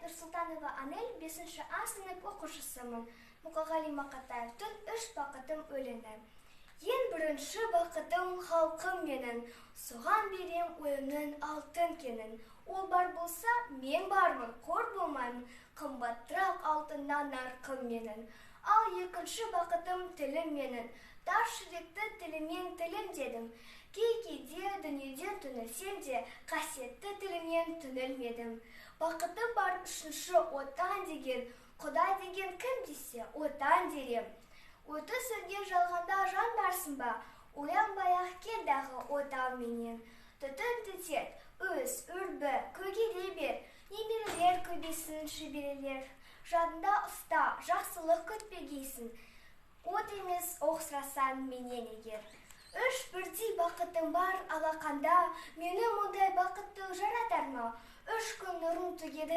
Нұрсұлтанова Анель 5-ші А сынып оқушысымын. Мұқағали Мақатаевтың «Үш бақытым» өлеңі. Ең бірінші бақытым халқым менің, соған берем ойымның алтын кенін. Ол бар болса, мен бармын, қор болмаймын, қымбаттырақ алтыннан нарқым менің. Ал екінші бақытым тілім менің, тар жүректі тілімен тілім дедім. Кейде дүниеден түнілсем де, қасиетті тілімен түнілмедім. Бақытым бар үшінші отан деген, Құдай деген кім десе, отан дерем. Оты сөнген жалғанда жан барсың ба, оянбай-ақ кел дағы отан менен. Түтін түтет, өз, үрбі, көгере бер, немерелер көбейсін шөберелер. Жадында ұста, жақсылық күтпегейсін, от емес оқсырасан менен егер. Үш бірдей бақытым бар алақанда, мені мұндай бақытты жаратар ма? Үш күн нұрын төгеді